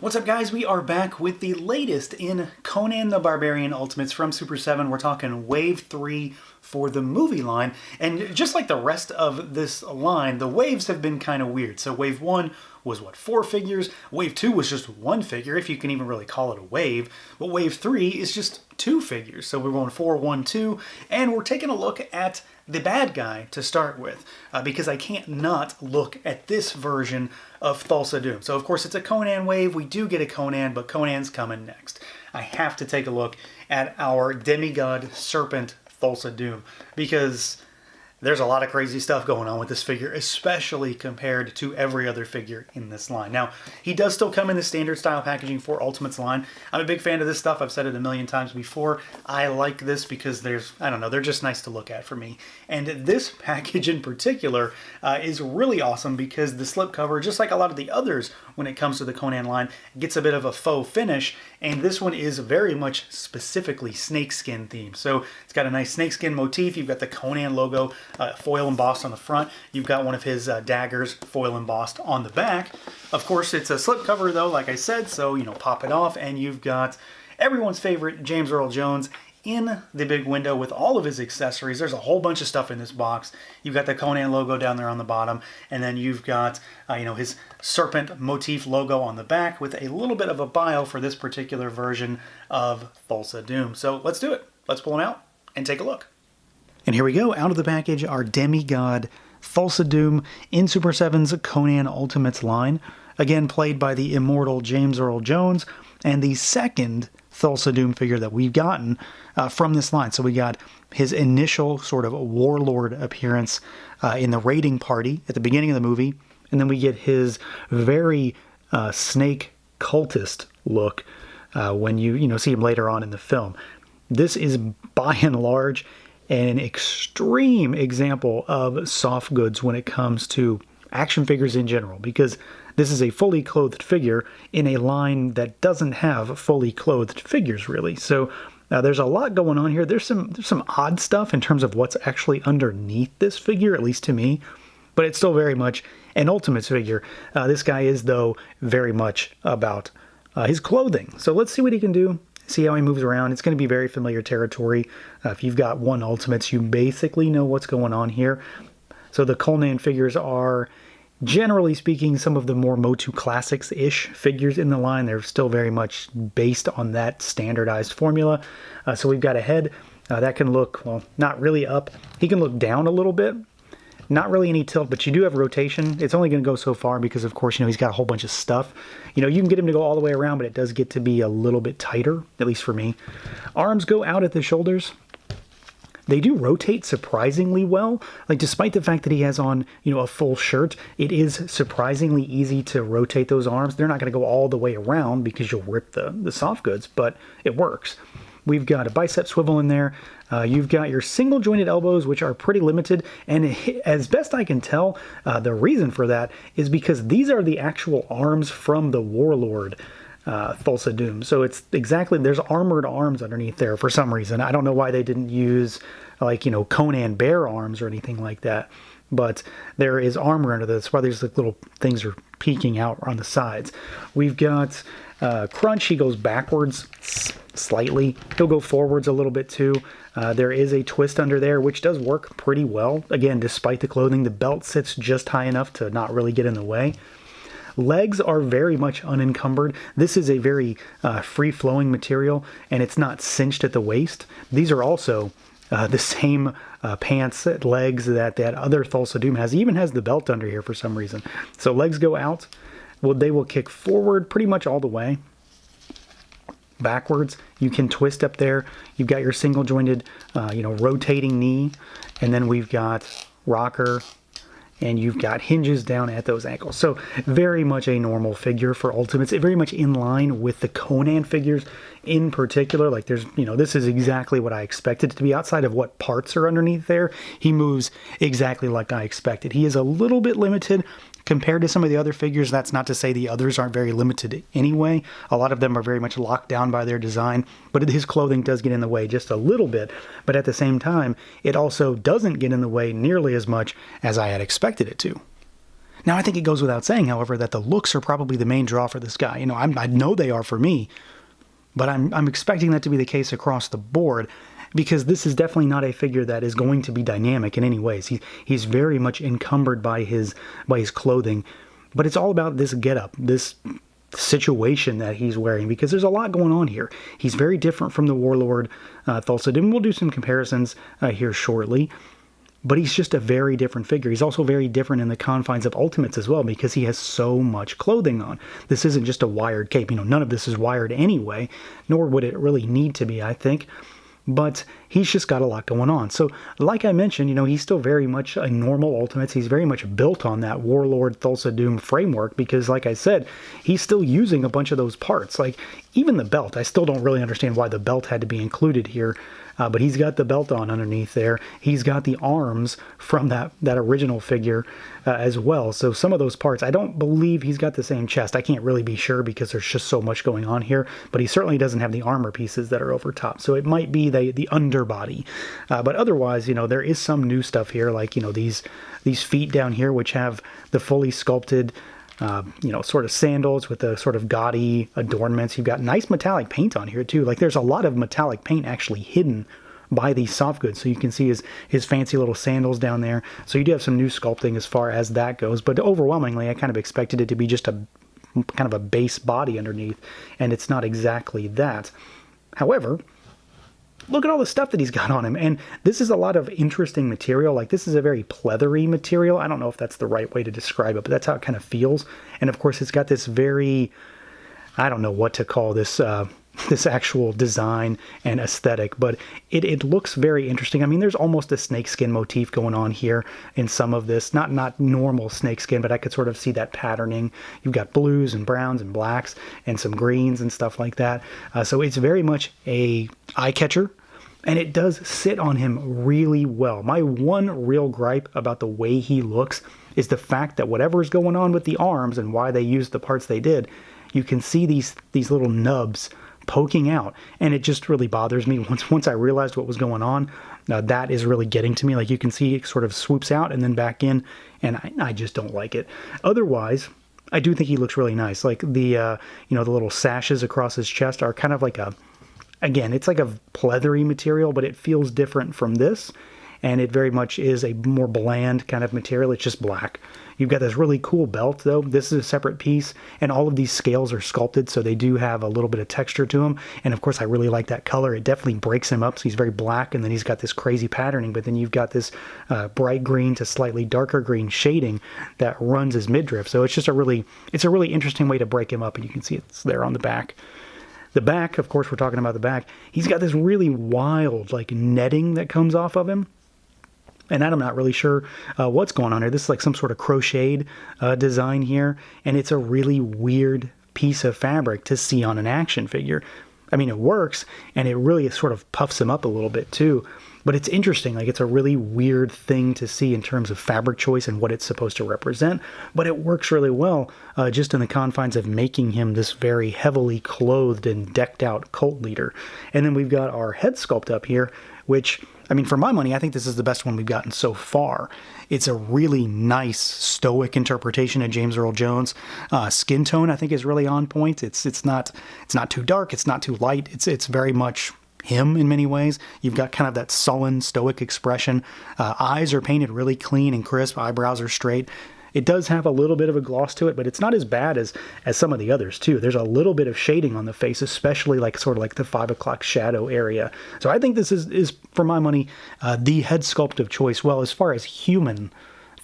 What's up, guys? We are back with the latest in Conan the Barbarian Ultimates from Super 7. We're talking Wave 3 for the movie line. And just like the rest of this line, the waves have been kind of weird. So Wave 1 was, 4 figures? Wave 2 was just 1 figure, if you can even really call it a wave. But Wave 3 is just 2 figures. So we're going 4, 1, 2. And we're taking a look at the bad guy to start with, because I can't not look at this version of Thulsa Doom. So of course it's a Conan wave, we do get a Conan, but Conan's coming next. I have to take a look at our demigod serpent Thulsa Doom, because there's a lot of crazy stuff going on with this figure, especially compared to every other figure in this line. Now, he does still come in the standard style packaging for Ultimates line. I'm a big fan of this stuff. I've said it a million times before. I like this because I don't know, they're just nice to look at for me. And this package in particular is really awesome because the slipcover, just like a lot of the others when it comes to the Conan line, gets a bit of a faux finish. And this one is very much specifically snakeskin themed. So it's got a nice snakeskin motif. You've got the Conan logo foil embossed on the front. You've got one of his daggers foil embossed on the back. Of course, it's a slipcover though, like I said, so, you know, pop it off, and you've got everyone's favorite James Earl Jones in the big window with all of his accessories. There's a whole bunch of stuff in this box. You've got the Conan logo down there on the bottom, and then you've got his serpent motif logo on the back with a little bit of a bio for this particular version of Thulsa Doom. So let's do it. Let's pull him out and take a look. And here we go, out of the package, our demigod Thulsa Doom in Super 7's Conan Ultimates line. Again, played by the immortal James Earl Jones, and the second Thulsa Doom figure that we've gotten from this line. So we got his initial sort of warlord appearance in the raiding party at the beginning of the movie, and then we get his very snake cultist look when you see him later on in the film. This is by and large an extreme example of soft goods when it comes to action figures in general, because this is a fully clothed figure in a line that doesn't have fully clothed figures, really. So there's a lot going on here. There's some odd stuff in terms of what's actually underneath this figure, at least to me, but it's still very much an Ultimates figure. This guy is, though, very much about his clothing. So let's see what he can do. See how he moves around. It's going to be very familiar territory. If you've got one Ultimates, you basically know what's going on here. So the Conan figures are, generally speaking, some of the more Motu Classics-ish figures in the line. They're still very much based on that standardized formula. So we've got a head that can look, well, not really up. He can look down a little bit. Not really any tilt, but you do have rotation. It's only going to go so far because, of course, he's got a whole bunch of stuff. You can get him to go all the way around, but it does get to be a little bit tighter, at least for me. Arms go out at the shoulders. They do rotate surprisingly well. Like, despite the fact that he has on, a full shirt, it is surprisingly easy to rotate those arms. They're not going to go all the way around because you'll rip the soft goods, but it works. We've got a bicep swivel in there. You've got your single jointed elbows, which are pretty limited. And as best I can tell, the reason for that is because these are the actual arms from the warlord, Thulsa Doom. So it's exactly, there's armored arms underneath there for some reason. I don't know why they didn't use Conan bear arms or anything like that. But there is armor under this. That's why these little things are peeking out on the sides. We've got Crunch. He goes backwards slightly. He'll go forwards a little bit too. There is a twist under there, which does work pretty well. Again, despite the clothing, the belt sits just high enough to not really get in the way. Legs are very much unencumbered. This is a very free-flowing material, and it's not cinched at the waist. These are also the same pants, legs that other Thulsa Doom has. He even has the belt under here for some reason. So legs go out. Well, they will kick forward pretty much all the way. Backwards, you can twist up there. You've got your single jointed, rotating knee. And then we've got rocker, and you've got hinges down at those ankles. So very much a normal figure for Ultimates. Very much in line with the Conan figures in particular. Like this is exactly what I expected it to be. Outside of what parts are underneath there, he moves exactly like I expected. He is a little bit limited compared to some of the other figures. That's not to say the others aren't very limited anyway. A lot of them are very much locked down by their design, but his clothing does get in the way just a little bit. But at the same time, it also doesn't get in the way nearly as much as I had expected it to. Now, I think it goes without saying, however, that the looks are probably the main draw for this guy. You know, I know they are for me, but I'm expecting that to be the case across the board, because this is definitely not a figure that is going to be dynamic in any ways. He's very much encumbered by his clothing, but it's all about this getup, this situation that he's wearing, because there's a lot going on here. He's very different from the Warlord Thulsa Doom. We'll do some comparisons here shortly, but he's just a very different figure. He's also very different in the confines of Ultimates as well, because he has so much clothing on. This isn't just a wired cape. You know, none of this is wired anyway, nor would it really need to be, I think. But he's just got a lot going on. So, like I mentioned, you know, he's still very much a normal Ultimates. He's very much built on that Warlord Thulsa Doom framework because, like I said, he's still using a bunch of those parts. Like, even the belt. I still don't really understand why the belt had to be included here. But he's got the belt on underneath there. He's got the arms from that original figure as well. So some of those parts, I don't believe he's got the same chest. I can't really be sure because there's just so much going on here. But he certainly doesn't have the armor pieces that are over top. So it might be the underbody. But otherwise, you know, there is some new stuff here, like, you know, these feet down here, which have the fully sculpted you know, sort of sandals with the sort of gaudy adornments. You've got nice metallic paint on here too. Like, there's a lot of metallic paint actually hidden by these soft goods. So you can see his fancy little sandals down there. So you do have some new sculpting as far as that goes. But overwhelmingly, I kind of expected it to be just a kind of a base body underneath, and it's not exactly that. However, look at all the stuff that he's got on him. And this is a lot of interesting material. Like, this is a very pleathery material. I don't know if that's the right way to describe it, but that's how it kind of feels. And of course, it's got this very, I don't know what to call this, this actual design and aesthetic, but it looks very interesting. I mean, there's almost a snakeskin motif going on here in some of this. Not normal snakeskin, but I could sort of see that patterning. You've got blues and browns and blacks and some greens and stuff like that. So it's very much a eye catcher. And it does sit on him really well. My one real gripe about the way he looks is the fact that whatever is going on with the arms and why they used the parts they did, you can see these little nubs poking out. And it just really bothers me. Once I realized what was going on, that is really getting to me. Like, you can see it sort of swoops out and then back in, and I just don't like it. Otherwise, I do think he looks really nice. Like, the you know, the little sashes across his chest are kind of like a, again, it's like a pleathery material, but it feels different from this, and it very much is a more bland kind of material. It's just black. You've got this really cool belt, though. This is a separate piece, and all of these scales are sculpted, so they do have a little bit of texture to them. And of course, I really like that color. It definitely breaks him up, so he's very black, and then he's got this crazy patterning, but then you've got this bright green to slightly darker green shading that runs his midriff. So it's just a really interesting way to break him up, and you can see it's there on the back. The back, of course, we're talking about the back. He's got this really wild, like, netting that comes off of him. And I'm not really sure what's going on here. This is like some sort of crocheted design here. And it's a really weird piece of fabric to see on an action figure. I mean, it works, and it really sort of puffs him up a little bit too. But it's interesting. Like, it's a really weird thing to see in terms of fabric choice and what it's supposed to represent. But it works really well just in the confines of making him this very heavily clothed and decked out cult leader. And then we've got our head sculpt up here, which, I mean, for my money, I think this is the best one we've gotten so far. It's a really nice, stoic interpretation of James Earl Jones. Skin tone, I think, is really on point. It's not too dark. It's not too light. It's very much him in many ways. You've got kind of that sullen, stoic expression. Eyes are painted really clean and crisp. Eyebrows are straight. It does have a little bit of a gloss to it, but it's not as bad as some of the others too. There's a little bit of shading on the face, especially like sort of like the 5 o'clock shadow area. So I think this is for my money, the head sculpt of choice. Well, as far as human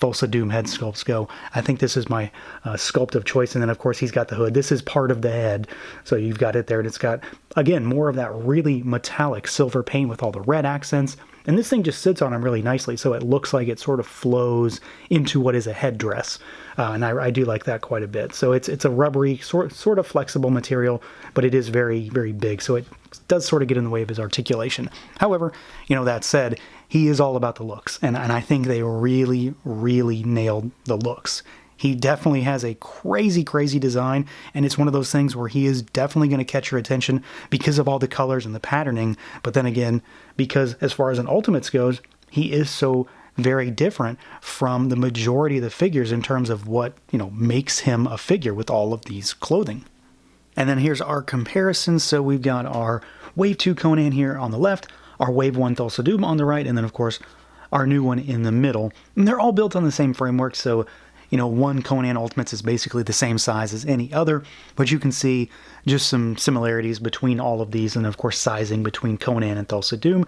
Thulsa Doom head sculpts go, I think this is my sculpt of choice. And then, of course, he's got the hood. This is part of the head. So you've got it there, and it's got, again, more of that really metallic silver paint with all the red accents. And this thing just sits on him really nicely, so it looks like it sort of flows into what is a headdress. And I do like that quite a bit. So it's a rubbery, sort of flexible material, but it is very, very big. So it does sort of get in the way of his articulation. However, you know, that said, he is all about the looks. And I think they really, really nailed the looks. He definitely has a crazy, crazy design, and it's one of those things where he is definitely going to catch your attention because of all the colors and the patterning, but then again, because as far as an Ultimates goes, he is so very different from the majority of the figures in terms of what, makes him a figure with all of these clothing. And then here's our comparison. So we've got our Wave 2 Conan here on the left, our Wave 1 Thulsa Doom on the right, and then of course our new one in the middle. And they're all built on the same framework, so one Conan Ultimates is basically the same size as any other, but you can see just some similarities between all of these, and of course sizing between Conan and Thulsa Doom.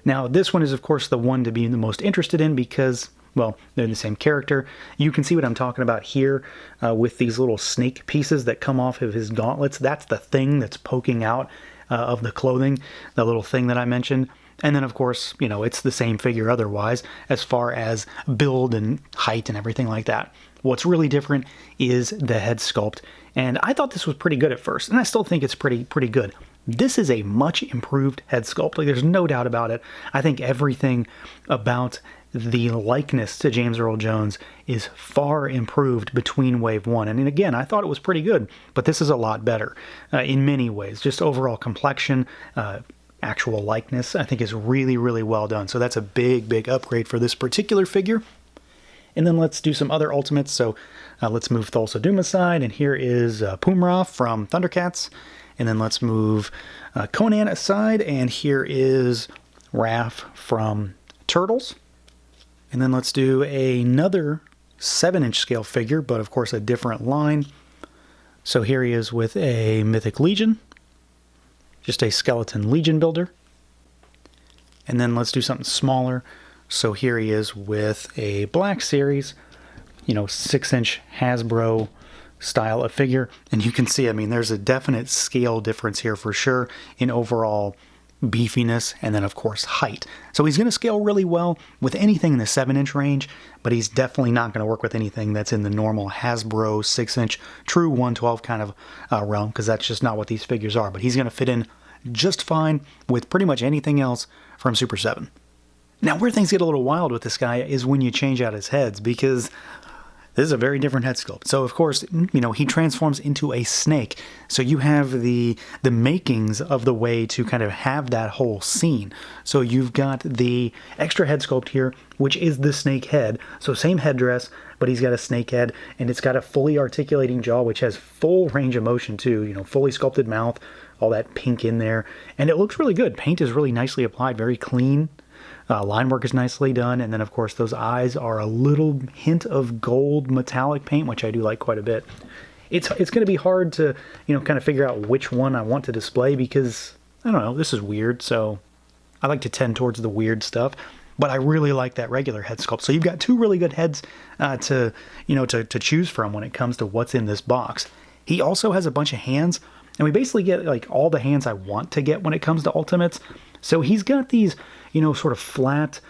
Now this one is of course the one to be the most interested in because, well, they're the same character. You can see what I'm talking about here with these little snake pieces that come off of his gauntlets. That's the thing that's poking out of the clothing, the little thing that I mentioned. And then, of course, it's the same figure otherwise as far as build and height and everything like that. What's really different is the head sculpt. And I thought this was pretty good at first, and I still think it's pretty good. This is a much improved head sculpt. Like, there's no doubt about it. I think everything about the likeness to James Earl Jones is far improved between Wave 1. And again, I thought it was pretty good, but this is a lot better in many ways. Just overall complexion, actual likeness, I think is really, really well done. So that's a big upgrade for this particular figure. And then let's do some other ultimates. So let's move Thulsa Doom aside, and here is Pumra from Thundercats. And then let's move Conan aside, and here is Raph from Turtles. And then let's do another 7-inch scale figure, but of course a different line. So here he is with a Mythic Legion. Just a skeleton Legion builder. And then let's do something smaller. So here he is with a Black Series, 6-inch Hasbro style of figure. And you can see, there's a definite scale difference here for sure in overall beefiness and then of course height. So he's going to scale really well with anything in the 7-inch range, but he's definitely not going to work with anything that's in the normal Hasbro 6-inch true 112 kind of realm, because that's just not what these figures are. But he's going to fit in just fine with pretty much anything else from Super 7. Now where things get a little wild with this guy is when you change out his heads, because this is a very different head sculpt. So of course, he transforms into a snake. So you have the makings of the way to kind of have that whole scene. So you've got the extra head sculpt here, which is the snake head. So same headdress, but he's got a snake head, and it's got a fully articulating jaw, which has full range of motion too. Fully sculpted mouth, all that pink in there, and it looks really good. Paint is really nicely applied, very clean. Line work is nicely done, and then of course those eyes are a little hint of gold metallic paint, which I do like quite a bit. It's going to be hard to kind of figure out which one I want to display, because I don't know, this is weird, so I like to tend towards the weird stuff. But I really like that regular head sculpt. So you've got two really good heads to choose from when it comes to what's in this box. He also has a bunch of hands, and we basically get like all the hands I want to get when it comes to Ultimates. So he's got these, sort of flat,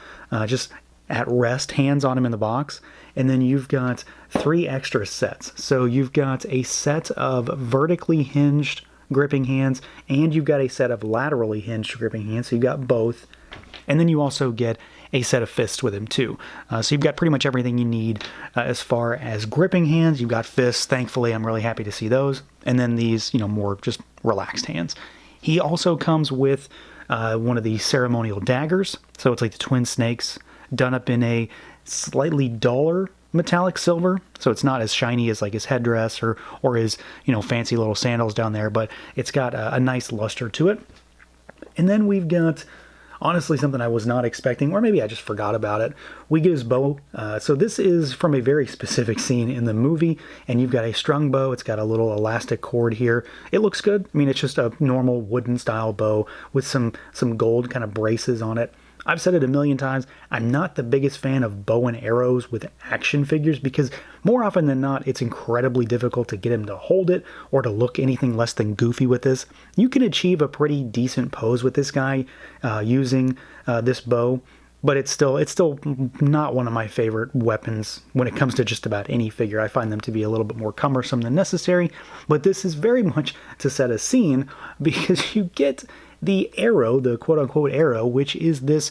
just at rest hands on him in the box. And then you've got 3 extra sets. So you've got a set of vertically hinged gripping hands, and you've got a set of laterally hinged gripping hands. So you've got both. And then you also get a set of fists with him too. So you've got pretty much everything you need as far as gripping hands. You've got fists. Thankfully, I'm really happy to see those. And then these, more just relaxed hands. He also comes with one of the ceremonial daggers. So it's like the twin snakes done up in a slightly duller metallic silver. So it's not as shiny as like his headdress or his, fancy little sandals down there, but it's got a nice luster to it. And then we've got, honestly, something I was not expecting, or maybe I just forgot about it. We get his bow. So this is from a very specific scene in the movie, and you've got a strung bow. It's got a little elastic cord here. It looks good. It's just a normal wooden style bow with some gold kind of braces on it. I've said it a million times, I'm not the biggest fan of bow and arrows with action figures, because more often than not, it's incredibly difficult to get him to hold it or to look anything less than goofy with this. You can achieve a pretty decent pose with this guy using this bow, but it's still not one of my favorite weapons when it comes to just about any figure. I find them to be a little bit more cumbersome than necessary, but this is very much to set a scene, because you get the arrow, the quote-unquote arrow, which is this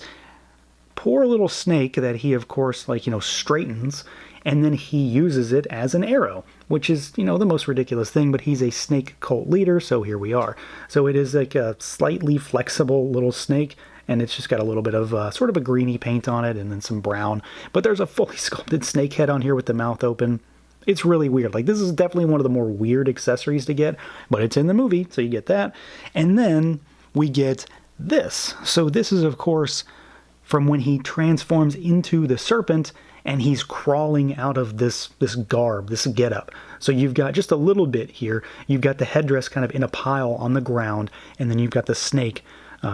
poor little snake that he, of course, straightens, and then he uses it as an arrow, which is, the most ridiculous thing, but he's a snake cult leader, so here we are. So it is like a slightly flexible little snake, and it's just got a little bit of sort of a greeny paint on it and then some brown. But there's a fully sculpted snake head on here with the mouth open. It's really weird. Like, this is definitely one of the more weird accessories to get, but it's in the movie, so you get that. And then we get this. So this is, of course, from when he transforms into the serpent and he's crawling out of this garb, this getup. So you've got just a little bit here. You've got the headdress kind of in a pile on the ground, and then you've got the snake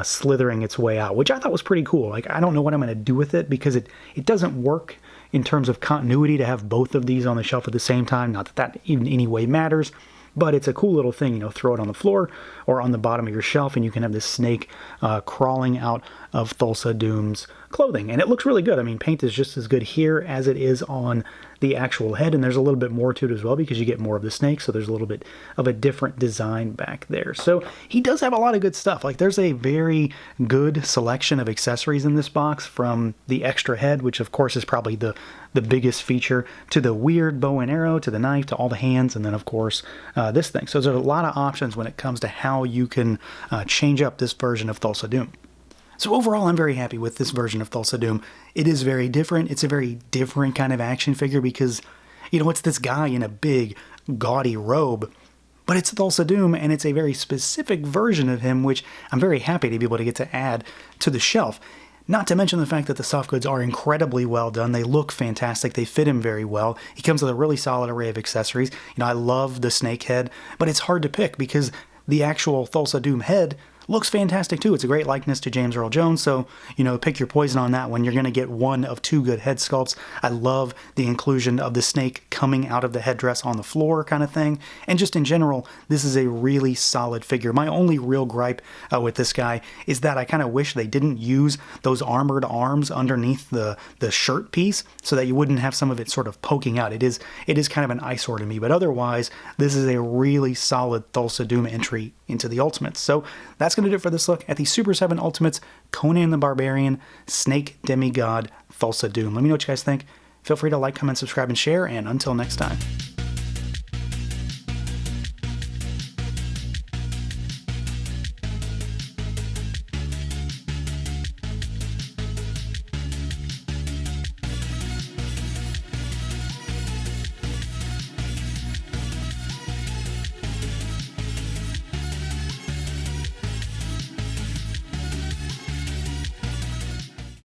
slithering its way out, which I thought was pretty cool. Like, I don't know what I'm going to do with it because it doesn't work in terms of continuity to have both of these on the shelf at the same time. Not that that even in any way matters, but it's a cool little thing, you know, throw it on the floor or on the bottom of your shelf and you can have this snake crawling out of Thulsa Doom's clothing. And it looks really good. I mean, paint is just as good here as it is on the actual head, and there's a little bit more to it as well because you get more of the snake, so there's a little bit of a different design back there. So he does have a lot of good stuff. Like, there's a very good selection of accessories in this box, from the extra head, which of course is probably the biggest feature, to the weird bow and arrow, to the knife, to all the hands, and then of course this thing. So there's a lot of options when it comes to how you can change up this version of Thulsa Doom. So overall, I'm very happy with this version of Thulsa Doom. It is very different. It's a very different kind of action figure because, you know, it's this guy in a big, gaudy robe, but it's Thulsa Doom, and it's a very specific version of him, which I'm very happy to be able to get to add to the shelf. Not to mention the fact that the soft goods are incredibly well done. They look fantastic. They fit him very well. He comes with a really solid array of accessories. You know, I love the snake head, but it's hard to pick because the actual Thulsa Doom head looks fantastic too. It's a great likeness to James Earl Jones, so, you know, pick your poison on that one. You're going to get one of two good head sculpts. I love the inclusion of the snake coming out of the headdress on the floor kind of thing, and just in general, this is a really solid figure. My only real gripe with this guy is that I kind of wish they didn't use those armored arms underneath the shirt piece so that you wouldn't have some of it sort of poking out. It is kind of an eyesore to me, but otherwise, this is a really solid Thulsa Doom entry into the Ultimates. So that's going to do it for this look at the Super 7 Ultimates Conan the Barbarian Snake Demigod Thulsa Doom. Let me know what you guys think. Feel free to like, comment, subscribe, and share, and until next time.